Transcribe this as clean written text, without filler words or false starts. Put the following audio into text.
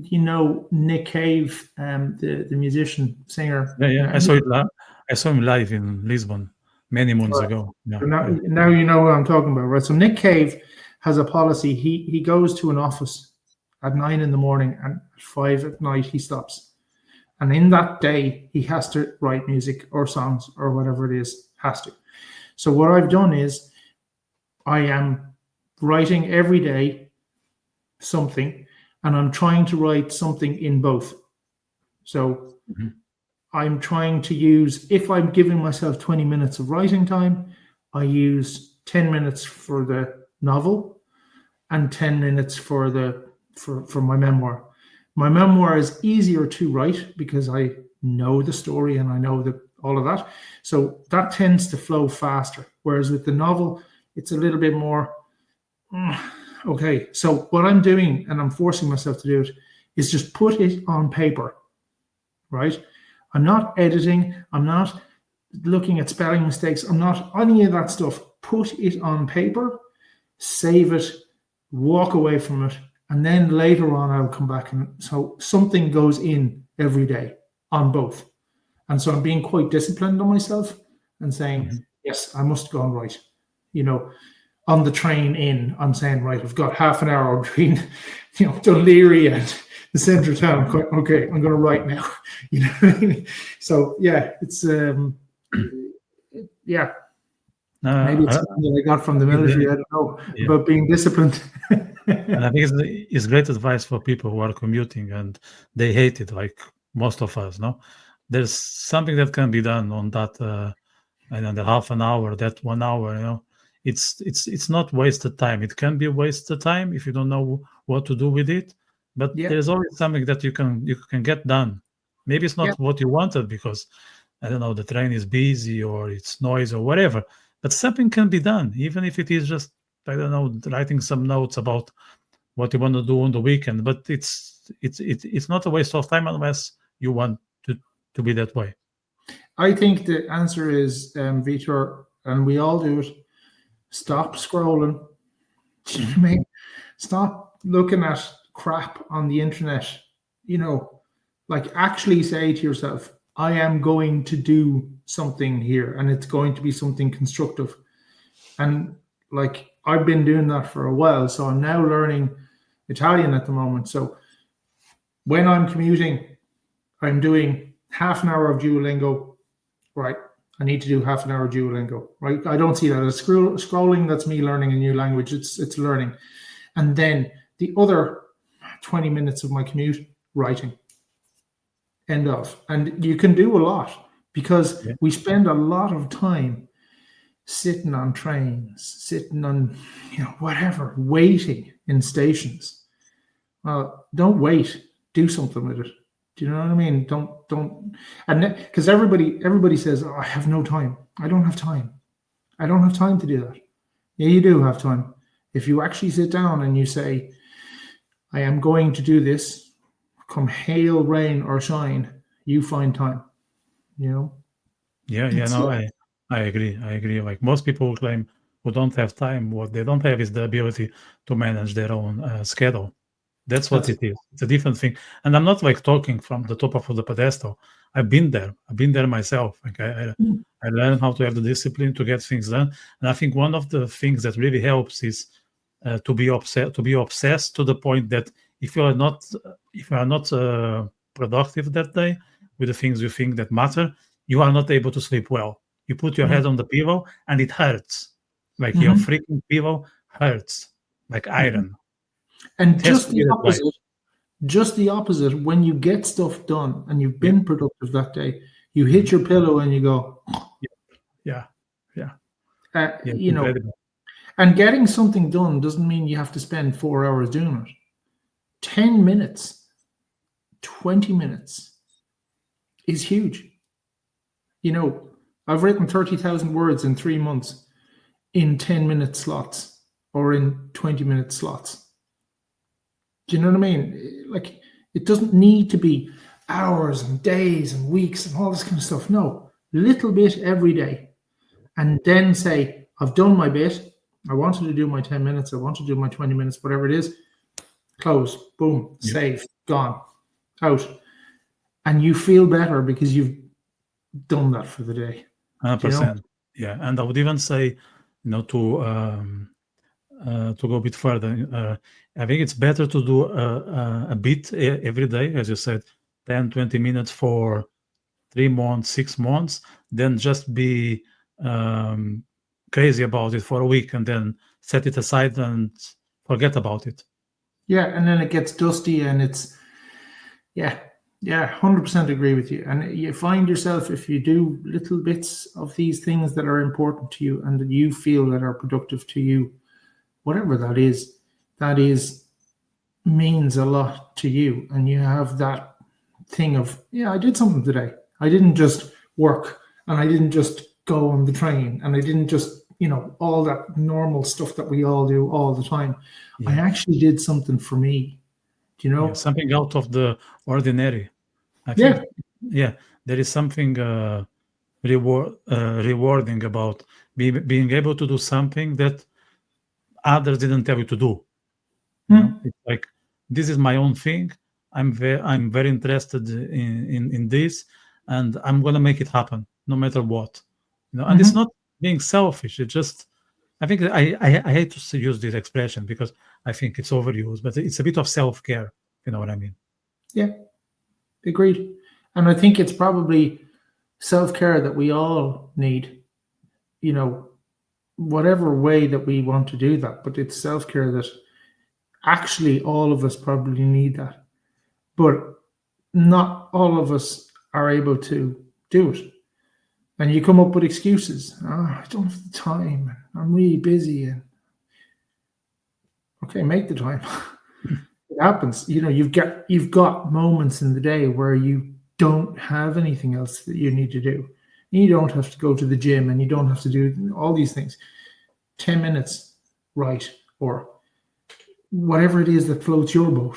you know Nick Cave, the musician, singer. Yeah. I saw him live in Lisbon many months ago. Yeah, So now, yeah. now you know what I'm talking about, right? So Nick Cave has a policy. He goes to an office at 9 in the morning, and at 5 at night he stops. And in that day, he has to write music or songs or whatever it is, has to. So what I've done is I am writing every day something, and I'm trying to write something in both. So Mhm. I'm trying to use, if I'm giving myself 20 minutes of writing time, I use 10 minutes for the novel and 10 minutes for my memoir. My memoir is easier to write because I know the story and I know all of that. So that tends to flow faster. Whereas with the novel, it's a little bit more, okay. So what I'm doing, and I'm forcing myself to do it, is just put it on paper, right? I'm not editing. I'm not looking at spelling mistakes. I'm not any of that stuff. Put it on paper, save it, walk away from it, and then later on I'll come back. And so something goes in every day on both. And so I'm being quite disciplined on myself and saying, Mhm. yes, I must go and write. You know, on the train in, I'm saying, right, I've got half an hour between, Dunleary and the centre of town. Okay, I'm going to write now. You know what I mean? So yeah, it's yeah, maybe it's Uh, something that I got from the military. I don't know yeah. about being disciplined. And I think it's great advice for people who are commuting and they hate it, like most of us. No, there's something that can be done on that, and the half an hour, that 1 hour. It's not wasted time. It can be wasted time if you don't know what to do with it, but Yeah, there's always something that you can get done. Maybe it's yeah, not what you wanted because I don't know, the train is busy or it's noise or whatever, but something can be done, even if it is just, I don't know, writing some notes about what you want to do on the weekend. But it's not a waste of time unless you want to be that way. I think the answer is Vitor, and we all do it. Stop scrolling. Do you know Mhm. what I mean? Stop looking at crap on the internet. You know, like actually say to yourself, I am going to do something here and it's going to be something constructive. And like I've been doing that for a while. So I'm now learning Italian at the moment. So when I'm commuting, I'm doing half an hour of Duolingo. Right. I need to do half an hour of Duolingo. Right. I don't see that as scrolling. That's me learning a new language. It's learning. And then the other 20 minutes of my commute, writing. End of. And you can do a lot because Yeah. we spend a lot of time sitting on trains, sitting on, whatever, waiting in stations. Well, don't wait. Do something with it. Do you know what I mean? Don't, and because everybody says, oh, I have no time. I don't have time. I don't have time to do that. Yeah, you do have time. If you actually sit down and you say, I am going to do this, come hail, rain, or shine, you find time. You know, Yeah, it's no, I agree. I agree. Like most people who claim who don't have time, what they don't have is the ability to manage their own schedule. That's what that's it is. It's a different thing. And I'm not like talking from the top of the pedestal. I've been there. I've been there myself. Like I learned how to have the discipline to get things done. And I think one of the things that really helps is to be obsessed to the point that if you are not productive that day with the things you think that matter, you are not able to sleep well. You put your mm-hmm, head on the pillow and it hurts. Like your mm-hmm, freaking pillow hurts like mm-hmm. iron. And It has to be that way. just the opposite. When you get stuff done and you've Yeah. been productive that day, you hit Mhm. your pillow and you go, Yeah. Yeah. Yeah. It's you know. incredible. And getting something done doesn't mean you have to spend 4 hours doing it. 10 minutes, 20 minutes is huge. You know, I've written 30,000 words in 3 months in 10-minute slots or in 20-minute slots. Do you know what I mean? Like, it doesn't need to be hours and days and weeks and all this kind of stuff. No, little bit every day. And then say, I've done my bit. I wanted to do my 10 minutes. I want to do my 20 minutes, whatever it is. Close, boom, Yeah. save, gone, out. And you feel better because you've done that for the day. Do you know? 100%. Yeah, and I would even say, to go a bit further, I think it's better to do a bit every day, as you said, 10, 20 minutes for 3 months, 6 months, than just be crazy about it for a week and then set it aside and forget about it. Yeah, and then it gets dusty and it's, yeah, 100% agree with you. And you find yourself, if you do little bits of these things that are important to you and that you feel that are productive to you, whatever that is means a lot to you. And you have that thing of, yeah, I did something today. I didn't just work and I didn't just go on the train and I didn't just, all that normal stuff that we all do all the time. I Yeah. actually did something for me. Do you know? Yeah, something out of the ordinary. I Yeah. think, there is something rewarding about being able to do something that others didn't tell you to do. It's like, this is my own thing. I'm very interested in this, and I'm gonna make it happen no matter what. And it's not being selfish. It's just, I think I hate to use this expression because I think it's overused, but it's a bit of self-care. You know what I mean? Yeah, agreed. And I think it's probably self-care that we all need, whatever way that we want to do that. But it's self-care that actually all of us probably need that. But not all of us are able to do it. And you come up with excuses. I don't have the time. I'm really busy. And okay, make the time. It happens. You've got moments in the day where you don't have anything else that you need to do. You don't have to go to the gym and you don't have to do all these things. 10 minutes, right? Or whatever it is that floats your boat.